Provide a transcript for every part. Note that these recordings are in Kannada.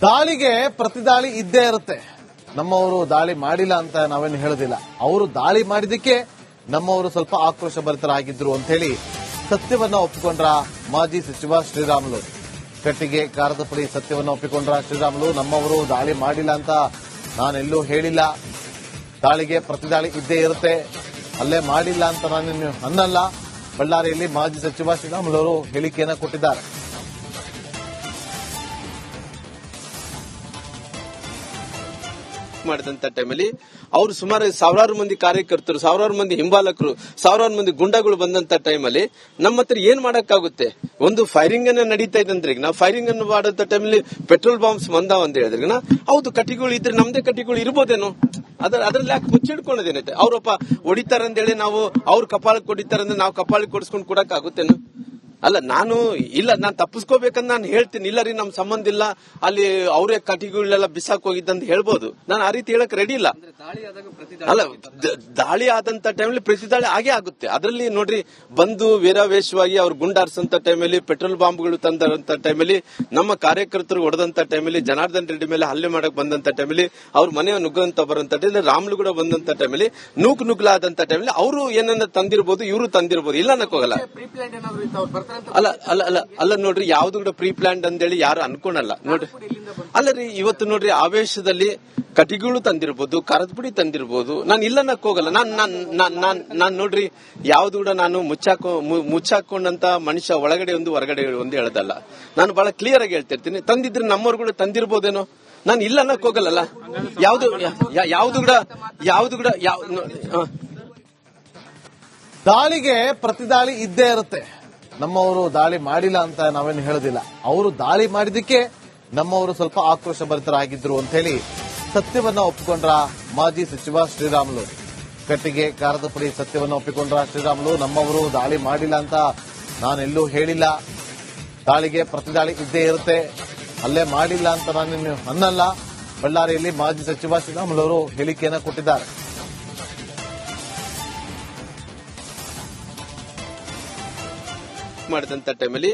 ದಾಳಿಗೆ ಪ್ರತಿದಾಳಿ ಇದ್ದೇ ಇರುತ್ತೆ. ನಮ್ಮವರು ದಾಳಿ ಮಾಡಿಲ್ಲ ಅಂತ ನಾವೇನು ಹೇಳೋದಿಲ್ಲ. ಅವರು ದಾಳಿ ಮಾಡಿದಕ್ಕೆ ನಮ್ಮವರು ಸ್ವಲ್ಪ ಆಕ್ರೋಶ ಭರಿತರಾಗಿದ್ರು ಅಂತ ಹೇಳಿ ಸತ್ಯವನ್ನ ಒಪ್ಪಿಕೊಂಡ್ರ ಮಾಜಿ ಸಚಿವ ಶ್ರೀರಾಮುಲು. ಕಟ್ಟಿಗೆ ಕಾರದ ಪುಡಿ ಸತ್ಯವನ್ನ ಒಪ್ಪಿಕೊಂಡ್ರ ಶ್ರೀರಾಮುಲು. ನಮ್ಮವರು ದಾಳಿ ಮಾಡಿಲ್ಲ ಅಂತ ನಾನೆಲ್ಲೂ ಹೇಳಿಲ್ಲ. ದಾಳಿಗೆ ಪ್ರತಿದಾಳಿ ಇದ್ದೇ ಇರುತ್ತೆ. ಅಲ್ಲೇ ಮಾಡಿಲ್ಲ ಅಂತ ನಾನೇನು ಅನ್ನಲ್ಲ. ಬಳ್ಳಾರಿಯಲ್ಲಿ ಮಾಜಿ ಸಚಿವ ಶ್ರೀರಾಮುಲು ಅವರು ಹೇಳಿಕೆಯನ್ನ ಕೊಟ್ಟಿದ್ದಾರೆ. ಮಾಡಿದಂತ ಟೈಮಲ್ಲಿ ಅವರು ಸುಮಾರು ಸಾವಿರಾರು ಮಂದಿ ಕಾರ್ಯಕರ್ತರು, ಸಾವಿರಾರು ಮಂದಿ ಹಿಂಬಾಲಕರು, ಸಾವಿರಾರು ಮಂದಿ ಗುಂಡಗಳು ಬಂದಂತ ಟೈಮಲ್ಲಿ ನಮ್ಮ ಹತ್ರ ಏನ್ ಮಾಡಕ್ಕಾಗುತ್ತೆ? ಒಂದು ಫೈರಿಂಗ್ ಅನ್ನ ನಡೀತಾ ಇದೆ ಅಂದ್ರೆ ನಾವು ಫೈರಿಂಗ್ ಅನ್ನು ಮಾಡಂತ ಟೈಮಲ್ಲಿ ಪೆಟ್ರೋಲ್ ಬಾಂಬ್ಸ್ ಬಂದಾವ ಅಂತ ಹೇಳಿದ್ರೆ ಹೌದು ಕಟ್ಟಿಗಳು ಇದ್ರೆ ನಮ್ದೇ ಕಟ್ಟಿಗಳು ಇರ್ಬೋದೇನೋ, ಅದ್ರಲ್ಲಿ ಯಾಕೆ ಮುಚ್ಚಿಡ್ಕೊಳ್ಳೋದೇನೈತೆ? ಅವರಪ್ಪ ಹೊಡಿತಾರಂತೇಳಿ ನಾವು ಅವ್ರ ಕಪಾಳಕ್ಕೆ ಹೊಡಿತಾರಂದ್ರೆ ನಾವು ಕಪಾಳಕ್ಕೆ ಕೊಡಿಸ್ಕೊಂಡು ಕೊಡಕ್ ಆಗುತ್ತೇನೋ? ಅಲ್ಲ, ನಾನು ತಪ್ಪಿಸ್ಕೋಬೇಕಂತ ನಾನು ಹೇಳ್ತೀನಿ. ಇಲ್ಲ ರೀ, ನಮ್ ಸಂಬಂಧ ಇಲ್ಲ, ಅಲ್ಲಿ ಅವರೇ ಕಟಿಗಳೆಲ್ಲ ಬಿಸಾಕ್ ಹೋಗಿದ್ದಂತ ಹೇಳ್ಬೋದು. ನಾನು ಆ ರೀತಿ ಹೇಳಕ್ ರೆಡಿ ಇಲ್ಲ. ಅಲ್ಲ, ದಾಳಿ ಆದಂತ ಟೈಮಲ್ಲಿ ಪ್ರತಿದಾಳಿ ಆಗೇ ಆಗುತ್ತೆ. ಅದರಲ್ಲಿ ನೋಡ್ರಿ, ಬಂದು ವೀರಾವೇಶವಾಗಿ ಅವ್ರು ಗುಂಡಾರ್ಸಂತ ಟೈಮಲ್ಲಿ ಪೆಟ್ರೋಲ್ ಬಾಂಬ್ಗಳು ತಂದಂತ ಟೈಮಲ್ಲಿ ನಮ್ಮ ಕಾರ್ಯಕರ್ತರು ಹೊಡೆದಂತ ಟೈಮಲ್ಲಿ ಜನಾರ್ದನ್ ರೆಡ್ಡಿ ಮೇಲೆ ಹಲ್ಲೆ ಮಾಡಕ್ ಬಂದಂತ ಟೈಮಲ್ಲಿ ಅವ್ರ ಮನೆ ನುಗ್ಗಂತ ಬರುವಂತ ಟೈಮಲ್ಲಿ ರಾಮ್ಲು ಕೂಡ ಬಂದಂತ ಟೈಮಲ್ಲಿ ನುಗ್ಲಾದಂತ ಟೈಮಲ್ಲಿ ಅವರು ಏನನ್ನ ತಂದಿರ್ಬೋದು, ಇವರು ತಂದಿರ್ಬೋದು, ಇಲ್ಲ ಅನ್ನಕ್ಕೋಗಲ್ಲ. ಅಲ್ಲ ಅಲ್ಲ ಅಲ್ಲ ಅಲ್ಲ ನೋಡ್ರಿ, ಯಾವ್ದು ಕೂಡ ಪ್ರೀ ಪ್ಲಾನ್ ಅಂತೇಳಿ ಯಾರು ಅನ್ಕೊಳಲ್ಲ ನೋಡ್ರಿ. ಅಲ್ಲ ರೀ, ಇವತ್ತು ನೋಡ್ರಿ ಆವೇಶದಲ್ಲಿ ಕಟಿಗಳು ತಂದಿರ್ಬೋದು, ಖಾರದ ಪುಡಿ ತಂದಿರ್ಬೋದು, ನಾನು ಇಲ್ಲನ್ನಕ್ ಹೋಗಲ್ಲ. ನಾನ್ ನೋಡ್ರಿ, ಯಾವ್ದು ಕೂಡ ನಾನು ಮುಚ್ಚಾಕೊಂಡಂತ ಮನುಷ್ಯ ಒಳಗಡೆ ಒಂದು ಹೊರಗಡೆ ಒಂದು ಹೇಳದಲ್ಲ. ನಾನು ಬಹಳ ಕ್ಲಿಯರ್ ಆಗಿ ಹೇಳ್ತಿರ್ತೀನಿ. ತಂದಿದ್ರೆ ನಮ್ಮವ್ರು ಕೂಡ ತಂದಿರ್ಬೋದೇನೋ, ನಾನು ಇಲ್ಲ ಅನ್ನಕ್ ಹೋಗಲ್ಲ. ಯಾವ್ದು ಕೂಡ ದಾಳಿಗೆ ಪ್ರತಿದಾಳಿ ಇದ್ದೇ ಇರುತ್ತೆ. ನಮ್ಮವರು ದಾಳಿ ಮಾಡಿಲ್ಲ ಅಂತ ನಾವೇನು ಹೇಳೋದಿಲ್ಲ. ಅವರು ದಾಳಿ ಮಾಡಿದಕ್ಕೆ ನಮ್ಮವರು ಸ್ವಲ್ಪ ಆಕ್ರೋಶ ಭರಿತರಾಗಿದ್ರು ಅಂತ ಹೇಳಿ ಸತ್ಯವನ್ನ ಒಪ್ಪಿಕೊಂಡ್ರ ಮಾಜಿ ಸಚಿವ ಶ್ರೀರಾಮುಲು. ಕಟ್ಟಿಗೆ ಕಾರದ ಪುಡಿ ಸತ್ಯವನ್ನ ಒಪ್ಪಿಕೊಂಡ್ರ ಶ್ರೀರಾಮುಲು. ನಮ್ಮವರು ದಾಳಿ ಮಾಡಿಲ್ಲ ಅಂತ ನಾನೆಲ್ಲೂ ಹೇಳಿಲ್ಲ. ದಾಳಿಗೆ ಪ್ರತಿದಾಳಿ ಇದ್ದೇ ಇರುತ್ತೆ. ಅಲ್ಲೇ ಮಾಡಿಲ್ಲ ಅಂತ ನಾನೇನು ಅನ್ನಲ್ಲ. ಬಳ್ಳಾರಿಯಲ್ಲಿ ಮಾಜಿ ಸಚಿವ ಶ್ರೀರಾಮುಲು ಅವರು ಹೇಳಿಕೆಯನ್ನ ಕೊಟ್ಟಿದ್ದಾರೆ. ಮಾಡಿದಂತ ಟೈಮಲ್ಲಿ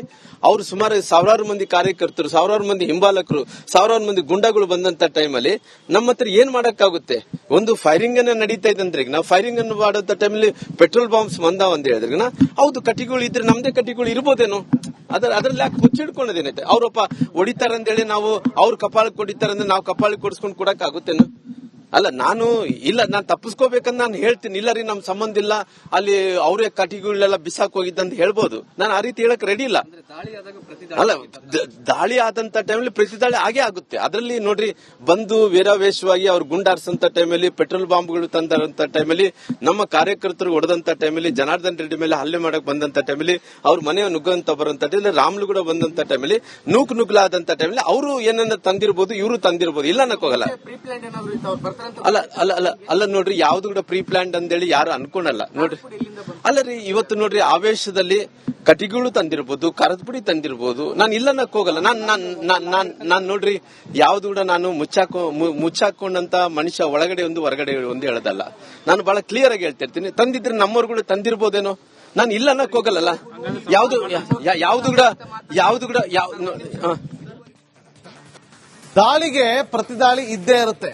ಅವರು ಸುಮಾರು ಸಾವಿರಾರು ಮಂದಿ ಕಾರ್ಯಕರ್ತರು, ಸಾವಿರಾರು ಮಂದಿ ಹಿಂಬಾಲಕರು, ಸಾವಿರಾರು ಮಂದಿ ಗುಂಡಗಳು ಬಂದಂತ ಟೈಮಲ್ಲಿ ನಮ್ಮ ಹತ್ರ ಏನ್ ಮಾಡಕ್ಕಾಗುತ್ತೆ? ಒಂದು ಫೈರಿಂಗ್ ಅನ್ನ ನಡೀತಾ ಇದೆ ಅಂದ್ರೆ ನಾವು ಫೈರಿಂಗ್ ಅನ್ನು ಮಾಡಂತ ಟೈಮಲ್ಲಿ ಪೆಟ್ರೋಲ್ ಬಾಂಬ್ಸ್ ಬಂದಾವ ಅಂತ ಹೇಳಿದ್ರೆ ಹೌದು ಕಟ್ಟಿಗಳು ಇದ್ರೆ ನಮ್ದೇ ಕಟ್ಟಿಗಳು ಇರ್ಬೋದೇನೋ, ಅದ್ರಲ್ಲಿ ಯಾಕೆ ಮುಚ್ಚಿಡ್ಕೊಳ್ಳೋದೇನೈತೆ? ಅವರಪ್ಪ ಹೊಡಿತಾರಂತೇಳಿ ನಾವು ಅವ್ರ ಕಪಾಳಕ್ಕೆ ಹೊಡಿತಾರಂದ್ರೆ ನಾವು ಕಪಾಳಕ್ಕೆ ಕೊಡಿಸ್ಕೊಂಡು ಕೊಡಕ್ ಆಗುತ್ತೇನೋ? ಅಲ್ಲ, ನಾನು ತಪ್ಪಿಸ್ಕೋಬೇಕಂತ ನಾನು ಹೇಳ್ತೀನಿ. ಇಲ್ಲ ರೀ, ನಮ್ ಸಂಬಂಧ ಇಲ್ಲ, ಅಲ್ಲಿ ಅವರೇ ಕಟಿಗಳೆಲ್ಲ ಬಿಸಾಕ್ ಹೋಗಿದ್ದಂತ ಹೇಳ್ಬೋದು. ನಾನು ಆ ರೀತಿ ಹೇಳಕ್ ರೆಡಿ ಇಲ್ಲ. ಅಲ್ಲ, ದಾಳಿ ಆದಂತ ಟೈಮಲ್ಲಿ ಪ್ರತಿದಾಳಿ ಆಗೇ ಆಗುತ್ತೆ. ಅದರಲ್ಲಿ ನೋಡ್ರಿ, ಬಂದು ವೀರಾವೇಶವಾಗಿ ಅವ್ರು ಗುಂಡಾರ್ಸಂತ ಟೈಮಲ್ಲಿ ಪೆಟ್ರೋಲ್ ಬಾಂಬ್ಗಳು ತಂದಂತ ಟೈಮಲ್ಲಿ ನಮ್ಮ ಕಾರ್ಯಕರ್ತರು ಹೊಡೆದಂತ ಟೈಮಲ್ಲಿ ಜನಾರ್ದನ್ ರೆಡ್ಡಿ ಮೇಲೆ ಹಲ್ಲೆ ಮಾಡಕ್ ಬಂದಂತ ಟೈಮಲ್ಲಿ ಅವ್ರ ಮನೆ ನುಗ್ಗಂತ ಬರುವಂತ ಟೈಮಲ್ಲಿ ರಾಮ್ಲು ಕೂಡ ಬಂದಂತ ಟೈಮಲ್ಲಿ ನುಗ್ಲಾದಂತ ಟೈಮಲ್ಲಿ ಅವರು ಏನನ್ನ ತಂದಿರ್ಬೋದು, ಇವರು ತಂದಿರ್ಬೋದು, ಇಲ್ಲ ಅನ್ನಕ್ಕೋಗಲ್ಲ. ಅಲ್ಲ ಅಲ್ಲ ಅಲ್ಲ ಅಲ್ಲ ನೋಡ್ರಿ, ಯಾವ್ದು ಕೂಡ ಪ್ರೀ ಪ್ಲಾನ್ ಅಂತೇಳಿ ಯಾರು ಅನ್ಕೊಳಲ್ಲ ನೋಡ್ರಿ. ಅಲ್ಲ ರೀ, ಇವತ್ತು ನೋಡ್ರಿ ಆವೇಶದಲ್ಲಿ ಕಟಿಗಳು ತಂದಿರ್ಬೋದು, ಖಾರದ ಪುಡಿ ತಂದಿರ್ಬೋದು, ನಾನು ಇಲ್ಲನ್ನಕ್ ಹೋಗಲ್ಲ. ನಾನ್ ನೋಡ್ರಿ, ಯಾವ್ದು ಕೂಡ ನಾನು ಮುಚ್ಚಾಕೊಂಡಂತ ಮನುಷ್ಯ ಒಳಗಡೆ ಒಂದು ಹೊರಗಡೆ ಒಂದು ಹೇಳದಲ್ಲ. ನಾನು ಬಹಳ ಕ್ಲಿಯರ್ ಆಗಿ ಹೇಳ್ತಿರ್ತೀನಿ. ತಂದಿದ್ರೆ ನಮ್ಮವ್ರು ಕೂಡ ತಂದಿರ್ಬೋದೇನೋ, ನಾನು ಇಲ್ಲ ಅನ್ನಕ್ ಹೋಗಲ್ಲ. ಯಾವ್ದು ಕೂಡ ದಾಳಿಗೆ ಪ್ರತಿದಾಳಿ ಇದ್ದೇ ಇರುತ್ತೆ.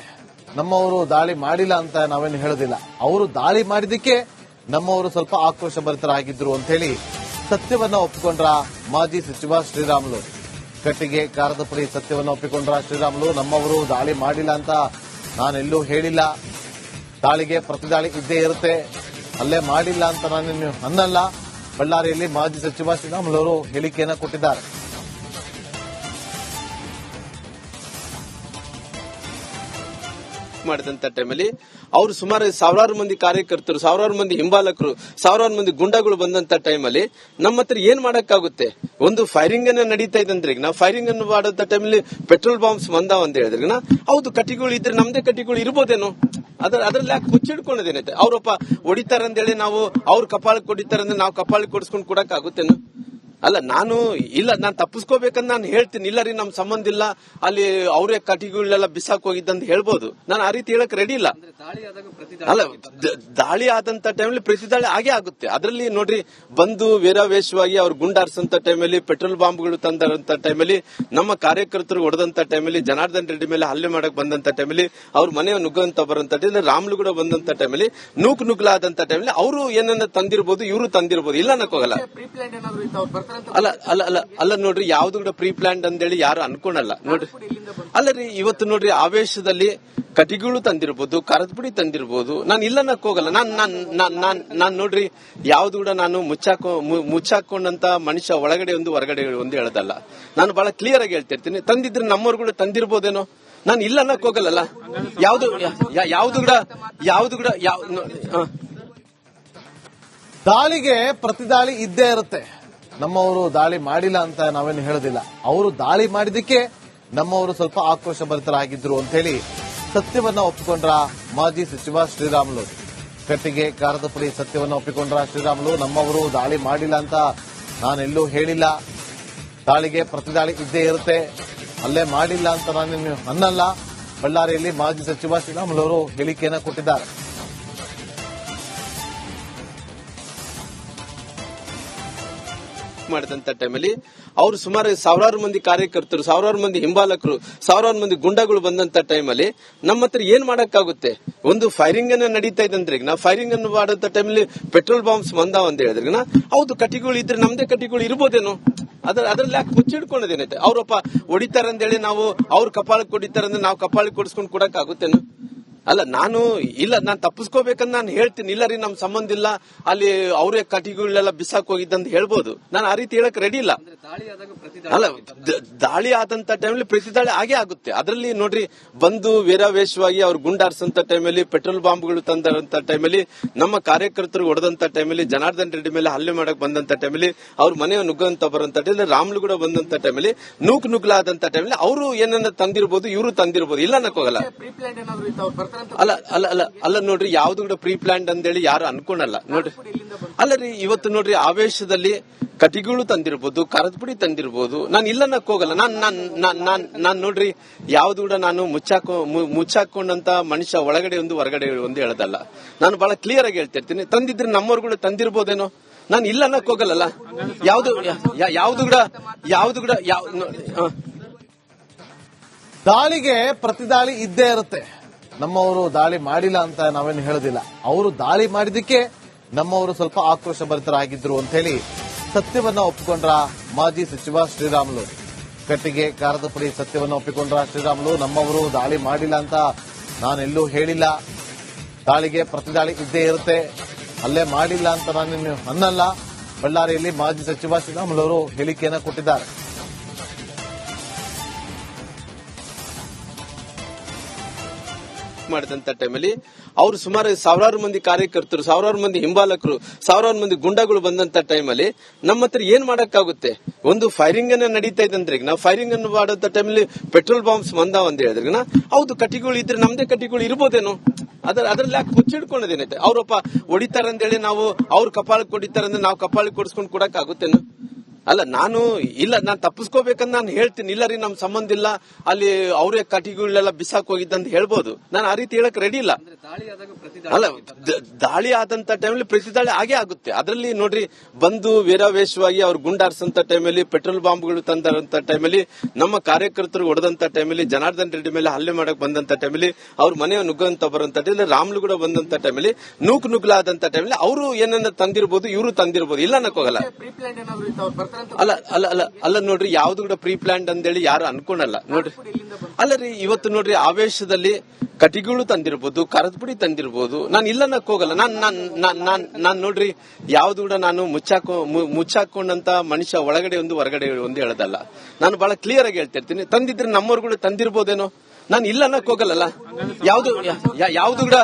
ನಮ್ಮವರು ದಾಳಿ ಮಾಡಿಲ್ಲ ಅಂತ ನಾವೇನು ಹೇಳೋದಿಲ್ಲ. ಅವರು ದಾಳಿ ಮಾಡಿದಕ್ಕೆ ನಮ್ಮವರು ಸ್ವಲ್ಪ ಆಕ್ರೋಶ ಭರಿತರಾಗಿದ್ರು ಅಂತ ಹೇಳಿ ಸತ್ಯವನ್ನ ಒಪ್ಪಿಕೊಂಡ್ರ ಮಾಜಿ ಸಚಿವ ಶ್ರೀರಾಮುಲು. ಕಟ್ಟಿಗೆ ಕಾರದ ಪುಡಿ ಸತ್ಯವನ್ನ ಒಪ್ಪಿಕೊಂಡ್ರ ಶ್ರೀರಾಮುಲು. ನಮ್ಮವರು ದಾಳಿ ಮಾಡಿಲ್ಲ ಅಂತ ನಾನೆಲ್ಲೂ ಹೇಳಿಲ್ಲ. ದಾಳಿಗೆ ಪ್ರತಿದಾಳಿ ಇದ್ದೇ ಇರುತ್ತೆ. ಅಲ್ಲೇ ಮಾಡಿಲ್ಲ ಅಂತ ನಾನೇನು ಅನ್ನಲ್ಲ. ಬಳ್ಳಾರಿಯಲ್ಲಿ ಮಾಜಿ ಸಚಿವ ಶ್ರೀರಾಮುಲು ಅವರು ಹೇಳಿಕೆಯನ್ನ ಕೊಟ್ಟಿದ್ದಾರೆ. ಮಾಡಿದಂತ ಟೈಮಲ್ಲಿ ಅವರು ಸುಮಾರು ಸಾವಿರಾರು ಮಂದಿ ಕಾರ್ಯಕರ್ತರು, ಸಾವಿರಾರು ಮಂದಿ ಹಿಂಬಾಲಕರು, ಸಾವಿರಾರು ಮಂದಿ ಗುಂಡಗಳು ಬಂದಂತ ಟೈಮಲ್ಲಿ ನಮ್ಮ ಹತ್ರ ಏನ್ ಮಾಡಕ್ಕಾಗುತ್ತೆ? ಒಂದು ಫೈರಿಂಗ್ ಅನ್ನ ನಡೀತಾ ಇದೆ ಅಂದ್ರೆ ನಾವು ಫೈರಿಂಗ್ ಅನ್ನು ಮಾಡಂತ ಟೈಮಲ್ಲಿ ಪೆಟ್ರೋಲ್ ಬಾಂಬ್ಸ್ ಬಂದಾವ ಅಂತ ಹೇಳಿದ್ರೆ ಹೌದು ಕಟ್ಟಿಗಳು ಇದ್ರೆ ನಮ್ದೇ ಕಟ್ಟಿಗಳು ಇರ್ಬೋದೇನೋ, ಅದ್ರಲ್ಲಿ ಯಾಕೆ ಮುಚ್ಚಿಡ್ಕೊಳ್ಳೋದೇನೈತೆ? ಅವರಪ್ಪ ಹೊಡಿತಾರಂತೇಳಿ ನಾವು ಅವ್ರ ಕಪಾಳಕ್ಕೆ ಹೊಡಿತಾರಂದ್ರೆ ನಾವು ಕಪಾಳಕ್ಕೆ ಕೊಡಿಸ್ಕೊಂಡು ಕೊಡಕ್ ಆಗುತ್ತೇನೋ? ಅಲ್ಲ ನಾನು ತಪ್ಪಿಸ್ಕೋಬೇಕಂತ ನಾನು ಹೇಳ್ತೀನಿ. ಇಲ್ಲ ರೀ, ನಮ್ ಸಂಬಂಧ ಇಲ್ಲ, ಅಲ್ಲಿ ಅವರೇ ಕಟಿಗಳೆಲ್ಲ ಬಿಸಾಕ್ ಹೋಗಿದ್ದಂತ ಹೇಳ್ಬೋದು. ನಾನು ಆ ರೀತಿ ಹೇಳಕ್ ರೆಡಿ ಇಲ್ಲ. ಅಲ್ಲ, ದಾಳಿ ಆದಂತ ಟೈಮಲ್ಲಿ ಪ್ರತಿ ದಾಳಿ ಆಗೇ ಆಗುತ್ತೆ. ಅದರಲ್ಲಿ ನೋಡ್ರಿ, ಬಂದು ವೇರಾವೇಶವಾಗಿ ಅವ್ರು ಗುಂಡಾರ್ಸಂತ ಟೈಮಲ್ಲಿ, ಪೆಟ್ರೋಲ್ ಬಾಂಬ್ಗಳು ತಂದಂತ ಟೈಮಲ್ಲಿ, ನಮ್ಮ ಕಾರ್ಯಕರ್ತರು ಹೊಡೆದಂತ ಟೈಮಲ್ಲಿ, ಜನಾರ್ದನ್ ರೆಡ್ಡಿ ಮೇಲೆ ಹಲ್ಲೆ ಮಾಡಕ್ ಬಂದಂತ ಟೈಮಲ್ಲಿ, ಅವ್ರ ಮನೆ ನುಗ್ಗಂತ ಬರಂತ ಟೈಮಲ್ಲಿ, ರಾಮ್ಲು ಕೂಡ ಬಂದಂತ ಟೈಮಲ್ಲಿ, ನುಗ್ಲಾದಂತ ಟೈಮಲ್ಲಿ ಅವರು ಏನನ್ನ ತಂದಿರ್ಬೋದು, ಇವರು ತಂದಿರ್ಬೋದು, ಇಲ್ಲ ಅನ್ನಕ್ಕೋಗಲ್ಲ. ಅಲ್ಲ ನೋಡ್ರಿ, ಯಾವ್ದು ಕೂಡ ಪ್ರೀ ಪ್ಲಾನ್ ಅಂತೇಳಿ ಯಾರು ಅನ್ಕೊಳಲ್ಲ ನೋಡ್ರಿ. ಅಲ್ಲ ರೀ, ಇವತ್ತು ನೋಡ್ರಿ, ಆವೇಶದಲ್ಲಿ ಕಟಿಗಳು ತಂದಿರ್ಬೋದು, ಖಾರದ ಪುಡಿ ತಂದಿರ್ಬೋದು, ನಾನು ಇಲ್ಲ ಅನ್ನಕ್ ಹೋಗಲ್ಲ. ನಾನ್ ನೋಡ್ರಿ, ಯಾವ್ದು ಕೂಡ ನಾನು ಮುಚ್ಚಾಕೊಂಡಂತ ಮನುಷ್ಯ ಒಳಗಡೆ ಒಂದು ಹೊರಗಡೆ ಒಂದು ಹೇಳದಲ್ಲ. ನಾನು ಬಹಳ ಕ್ಲಿಯರ್ ಆಗಿ ಹೇಳ್ತಿರ್ತೀನಿ. ತಂದಿದ್ರೆ ನಮ್ಮವ್ರು ಕೂಡ ತಂದಿರ್ಬೋದೇನೋ, ನಾನು ಇಲ್ಲ ಅನ್ನಕ್ ಹೋಗಲ್ಲ. ಯಾವ್ದು ಕೂಡ ದಾಳಿಗೆ ಪ್ರತಿದಾಳಿ ಇದ್ದೇ ಇರುತ್ತೆ. ನಮ್ಮವರು ದಾಳಿ ಮಾಡಿಲ್ಲ ಅಂತ ನಾವೇನು ಹೇಳೋದಿಲ್ಲ. ಅವರು ದಾಳಿ ಮಾಡಿದಕ್ಕೆ ನಮ್ಮವರು ಸ್ವಲ್ಪ ಆಕ್ರೋಶ ಭರಿತರಾಗಿದ್ರು ಅಂತ ಹೇಳಿ ಸತ್ಯವನ್ನ ಒಪ್ಪಿಕೊಂಡ್ರ ಮಾಜಿ ಸಚಿವ ಶ್ರೀರಾಮುಲು. ಕಟ್ಟಿಗೆ ಖಾರದ ಪುಡಿ ಸತ್ಯವನ್ನ ಒಪ್ಪಿಕೊಂಡ್ರ ಶ್ರೀರಾಮುಲು. ನಮ್ಮವರು ದಾಳಿ ಮಾಡಿಲ್ಲ ಅಂತ ನಾನೆಲ್ಲೂ ಹೇಳಿಲ್ಲ, ದಾಳಿಗೆ ಪ್ರತಿದಾಳಿ ಇದ್ದೇ ಇರುತ್ತೆ, ಅಲ್ಲೇ ಮಾಡಿಲ್ಲ ಅಂತ ನಾನೇನು ಅನ್ನಲ್ಲ. ಬಳ್ಳಾರಿಯಲ್ಲಿ ಮಾಜಿ ಸಚಿವ ಶ್ರೀರಾಮುಲು ಅವರು ಹೇಳಿಕೆಯನ್ನ ಕೊಟ್ಟಿದ್ದಾರೆ. ಮಾಡಿದಂತ ಟೈಮಲ್ಲಿ ಅವ್ರು ಸುಮಾರು ಸಾವಿರಾರು ಮಂದಿ ಕಾರ್ಯಕರ್ತರು, ಸಾವಿರಾರು ಮಂದಿ ಹಿಂಬಾಲಕರು, ಸಾವಿರಾರು ಮಂದಿ ಗುಂಡಗಳು ಬಂದಂತ ಟೈಮಲ್ಲಿ ನಮ್ಮ ಹತ್ರ ಏನ್ ಮಾಡಕ್ಕಾಗುತ್ತೆ? ಒಂದು ಫೈರಿಂಗ್ ಅನ್ನ ನಡೀತಾ ಇದಂದ್ರೆ, ನಾವು ಫೈರಿಂಗ್ ಅನ್ನು ಮಾಡಂತ ಟೈಮಲ್ಲಿ ಪೆಟ್ರೋಲ್ ಬಾಂಬ್ಸ್ ಬಂದಾವ ಅಂತ ಹೇಳಿದ್ರೆ, ಹೌದು ಕಟಿಗಳು ಇದ್ರೆ ನಮ್ದೇ ಕಟಿಗಳು ಇರ್ಬೋದೇನೋ, ಅದ್ರಲ್ಲಿ ಯಾಕೆ ಮುಚ್ಚಿಡ್ಕೊಳ್ಳೋದೇನೈತೆ? ಅವ್ರಪ್ಪ ಹೊಡಿತಾರಂದೇಳಿ ನಾವು ಅವ್ರ ಕಪಾಳಕ್ಕೆ ಹೊಡಿತಾರಂದ್ರೆ ನಾವು ಕಪಾಳಿಗೆ ಕೊಡಿಸ್ಕೊಂಡು ಕೊಡಕ್ ಆಗುತ್ತೇನೋ? ಅಲ್ಲ, ನಾನು ತಪ್ಪಿಸ್ಕೋಬೇಕಂತ ನಾನು ಹೇಳ್ತೀನಿ. ಇಲ್ಲ ರೀ, ನಮ್ ಸಂಬಂಧ ಇಲ್ಲ, ಅಲ್ಲಿ ಅವರೇ ಕಟಿಗಳೆಲ್ಲ ಬಿಸಾಕ್ ಹೋಗಿದ್ದಂತ ಹೇಳ್ಬೋದು. ನಾನು ಆ ರೀತಿ ಹೇಳಕ್ ರೆಡಿ ಇಲ್ಲ. ಅಲ್ಲ, ದಾಳಿ ಆದಂತ ಟೈಮಲ್ಲಿ ಪ್ರತಿ ದಾಳಿ ಆಗೇ ಆಗುತ್ತೆ. ಅದರಲ್ಲಿ ನೋಡ್ರಿ, ಬಂದು ವೇರಾವೇಶವಾಗಿ ಅವ್ರು ಗುಂಡಾರ್ಸಂತ ಟೈಮಲ್ಲಿ, ಪೆಟ್ರೋಲ್ ಬಾಂಬ್ಗಳು ತಂದಂತ ಟೈಮಲ್ಲಿ, ನಮ್ಮ ಕಾರ್ಯಕರ್ತರು ಹೊಡೆದಂತ ಟೈಮಲ್ಲಿ, ಜನಾರ್ದನ್ ರೆಡ್ಡಿ ಮೇಲೆ ಹಲ್ಲೆ ಮಾಡಕ್ ಬಂದಂತ ಟೈಮಲ್ಲಿ, ಅವ್ರ ಮನೆ ನುಗ್ಗಂತ ಬರಂತ ಟೈಮಲ್ಲಿ, ರಾಮ್ಲು ಕೂಡ ಬಂದಂತ ಟೈಮಲ್ಲಿ, ನುಗ್ಲಾದಂತ ಟೈಮಲ್ಲಿ ಅವರು ಏನನ್ನ ತಂದಿರ್ಬೋದು, ಇವರು ತಂದಿರ್ಬೋದು, ಇಲ್ಲ ಅನ್ನಕ್ಕೋಗಲ್ಲ. ಅಲ್ಲ ನೋಡ್ರಿ, ಯಾವ್ದು ಕೂಡ ಪ್ರೀ ಪ್ಲಾನ್ ಅಂತೇಳಿ ಯಾರು ಅನ್ಕೊಳಲ್ಲ ನೋಡ್ರಿ. ಅಲ್ಲ ರೀ, ಇವತ್ತು ನೋಡ್ರಿ, ಆವೇಶದಲ್ಲಿ ಕಟಿಗಳು ತಂದಿರ್ಬೋದು, ಖಾರದ ಪುಡಿ ತಂದಿರ್ಬೋದು, ನಾನು ಇಲ್ಲ ಅನ್ನಕ್ ಹೋಗಲ್ಲ. ನಾನ್ ನೋಡ್ರಿ, ಯಾವ್ದು ಕೂಡ ನಾನು ಮುಚ್ಚಾಕೊಂಡಂತ ಮನುಷ್ಯ ಒಳಗಡೆ ಒಂದು ಹೊರಗಡೆ ಒಂದು ಹೇಳದಲ್ಲ. ನಾನು ಬಹಳ ಕ್ಲಿಯರ್ ಆಗಿ ಹೇಳ್ತಿರ್ತೀನಿ. ತಂದಿದ್ರೆ ನಮ್ಮವ್ರು ಕೂಡ ತಂದಿರ್ಬೋದೇನೋ, ನಾನು ಇಲ್ಲ ಅನ್ನಕ್ ಹೋಗಲ್ಲ. ದಾಳಿಗೆ ಪ್ರತಿದಾಳಿ ಇದ್ದೇ ಇರುತ್ತೆ. ನಮ್ಮವರು ದಾಳಿ ಮಾಡಿದಕ್ಕೆ ನಮ್ಮವರು ಸ್ವಲ್ಪ ಆಕ್ರೋಶ ಭರಿತರಾಗಿದ್ರು ಅಂತ ಹೇಳಿ ಸತ್ಯವನ್ನ ಒಪ್ಪಿಕೊಂಡ್ರ ಮಾಜಿ ಸಚಿವ ಶ್ರೀರಾಮುಲು. ಕಟ್ಟಿಗೆ ಖಾರದ ಪುಡಿ ಸತ್ಯವನ್ನ ಒಪ್ಪಿಕೊಂಡ್ರ ಶ್ರೀರಾಮುಲು. ನಮ್ಮವರು ದಾಳಿ ಮಾಡಿಲ್ಲ ಅಂತ ನಾನೆಲ್ಲೂ ಹೇಳಿಲ್ಲ, ದಾಳಿ ಆದಂತ ಟೈಮಲ್ಲಿ ಅವ್ರು ದಾಳಿ ಮಾಡಿಲ್ಲ ಅಂತ ನಾನೇನು ಅನ್ನಲ್ಲ. ದಾಳಿಗೆ ಪ್ರತಿದಾಳಿ ಇದ್ದೇ ಇರುತ್ತೆ. ನಮ್ಮವರು ದಾಳಿ ಮಾಡಿಲ್ಲ ಅಂತ ನಾವೇನು ಹೇಳೋದಿಲ್ಲ. ಅವರು ದಾಳಿ ಮಾಡಿದಕ್ಕೆ ನಮ್ಮವರು ಸ್ವಲ್ಪ ಆಕ್ರೋಶ ಭರಿತರಾಗಿದ್ರು ಅಂತ ಹೇಳಿ ಸತ್ಯವನ್ನ ಒಪ್ಪಿಕೊಂಡ್ರ ಮಾಜಿ ಸಚಿವ ಶ್ರೀರಾಮುಲು. ಕಟ್ಟಿಗೆ ಖಾರದ ಪುಡಿ ಸತ್ಯವನ್ನ ಒಪ್ಪಿಕೊಂಡ್ರ ಶ್ರೀರಾಮುಲು. ನಮ್ಮವರು ದಾಳಿ ಮಾಡಿಲ್ಲ ಅಂತ ನಾನೆಲ್ಲೂ ಹೇಳಿಲ್ಲ, ದಾಳಿಗೆ ಪ್ರತಿದಾಳಿ ಇದ್ದೇ ಇರುತ್ತೆ, ಅಲ್ಲೇ ಮಾಡಿಲ್ಲ ಅಂತ ನಾನೇನು ಅನ್ನಲ್ಲ. ಬಳ್ಳಾರಿಯಲ್ಲಿ ಮಾಜಿ ಸಚಿವ ಶ್ರೀರಾಮುಲು ಅವರು ಹೇಳಿಕೆಯನ್ನ ಕೊಟ್ಟಿದ್ದಾರೆ. ಮಾಡಿದಂತ ಟೈಮಲ್ಲಿ ಅವ್ರು ಸುಮಾರು ಸಾವಿರಾರು ಮಂದಿ ಕಾರ್ಯಕರ್ತರು, ಸಾವಿರಾರು ಮಂದಿ ಹಿಂಬಾಲಕರು, ಸಾವಿರಾರು ಮಂದಿ ಗುಂಡಗಳು ಬಂದಂತ ಟೈಮಲ್ಲಿ ನಮ್ಮ ಹತ್ರ ಏನ್ ಮಾಡಕ್ಕಾಗುತ್ತೆ? ಒಂದು ಫೈರಿಂಗ್ ಅನ್ನ ನಡೀತಾ ಇದಂದ್ರೆ, ನಾವು ಫೈರಿಂಗ್ ಅನ್ನು ಮಾಡಂತ ಟೈಮಲ್ಲಿ ಪೆಟ್ರೋಲ್ ಬಾಂಬ್ಸ್ ಬಂದಾವ ಅಂತ ಹೇಳಿದ್ರೆ, ಹೌದು ಕಟಿಗಳು ಇದ್ರೆ ನಮ್ದೇ ಕಟಿಗಳು ಇರ್ಬೋದೇನೋ, ಅದ್ರಲ್ಲಿ ಯಾಕೆ ಮುಚ್ಚಿಡ್ಕೊಳ್ಳೋದೇನೈತೆ? ಅವ್ರಪ್ಪ ಹೊಡಿತಾರಂದೇಳಿ ನಾವು ಅವ್ರ ಕಪಾಳಕ್ಕೆ ಹೊಡಿತಾರಂದ್ರೆ ನಾವು ಕಪಾಳಿಗೆ ಕೊಡಿಸ್ಕೊಂಡು ಕೊಡಕ್ ಆಗುತ್ತೇನೋ? ಅಲ್ಲ, ನಾನು ತಪ್ಪಿಸ್ಕೋಬೇಕಂತ ನಾನು ಹೇಳ್ತೀನಿ. ಇಲ್ಲ ರೀ, ನಮ್ ಸಂಬಂಧ ಇಲ್ಲ, ಅಲ್ಲಿ ಅವರೇ ಕಟಿಗಳೆಲ್ಲ ಬಿಸಾಕ್ ಹೋಗಿದ್ದಂತ ಹೇಳ್ಬೋದು. ನಾನು ಆ ರೀತಿ ಹೇಳಕ್ ರೆಡಿ ಇಲ್ಲ. ಅಲ್ಲ, ದಾಳಿ ಆದಂತ ಟೈಮಲ್ಲಿ ಪ್ರತಿ ದಾಳಿ ಆಗೇ ಆಗುತ್ತೆ. ಅದರಲ್ಲಿ ನೋಡ್ರಿ, ಬಂದು ವೇರಾವೇಶವಾಗಿ ಅವ್ರು ಗುಂಡಾರ್ಸಂತ ಟೈಮಲ್ಲಿ, ಪೆಟ್ರೋಲ್ ಬಾಂಬ್ಗಳು ತಂದಂತ ಟೈಮಲ್ಲಿ, ನಮ್ಮ ಕಾರ್ಯಕರ್ತರು ಹೊಡೆದಂತ ಟೈಮಲ್ಲಿ, ಜನಾರ್ದನ್ ರೆಡ್ಡಿ ಮೇಲೆ ಹಲ್ಲೆ ಮಾಡಕ್ ಬಂದಂತ ಟೈಮಲ್ಲಿ, ಅವ್ರ ಮನೆ ನುಗ್ಗಂತ ಬರಂತ ಟೈಮಲ್ಲಿ, ರಾಮ್ಲು ಕೂಡ ಬಂದಂತ ಟೈಮಲ್ಲಿ, ನುಗ್ಲಾದಂತ ಟೈಮಲ್ಲಿ ಅವರು ಏನನ್ನ ತಂದಿರ್ಬೋದು, ಇವರು ತಂದಿರ್ಬೋದು, ಇಲ್ಲ ಅನ್ನಕ್ಕೋಗಲ್ಲ. ಅಲ್ಲ ನೋಡ್ರಿ, ಯಾವ್ದು ಕೂಡ ಪ್ರೀ ಪ್ಲಾನ್ ಅಂತೇಳಿ ಯಾರು ಅನ್ಕೊಳಲ್ಲ ನೋಡ್ರಿ. ಅಲ್ಲ ರೀ, ಇವತ್ತು ನೋಡ್ರಿ, ಆವೇಶದಲ್ಲಿ ಕಟಿಗಳು ತಂದಿರ್ಬೋದು, ಖಾರದ ಪುಡಿ ತಂದಿರ್ಬೋದು, ನಾನು ಇಲ್ಲ ಅನ್ನಕ್ ಹೋಗಲ್ಲ. ನಾನ್ ನೋಡ್ರಿ, ಯಾವ್ದು ಕೂಡ ನಾನು ಮುಚ್ಚಾಕೊಂಡಂತ ಮನುಷ್ಯ ಒಳಗಡೆ ಒಂದು ಹೊರಗಡೆ ಒಂದು ಹೇಳದಲ್ಲ. ನಾನು ಬಹಳ ಕ್ಲಿಯರ್ ಆಗಿ ಹೇಳ್ತಿರ್ತೀನಿ. ತಂದಿದ್ರೆ ನಮ್ಮವ್ರು ಕೂಡ ತಂದಿರ್ಬೋದೇನೋ, ನಾನು ಇಲ್ಲ ಅನ್ನಕ್ ಹೋಗಲ್ಲ. ಯಾವ್ದು ಕೂಡ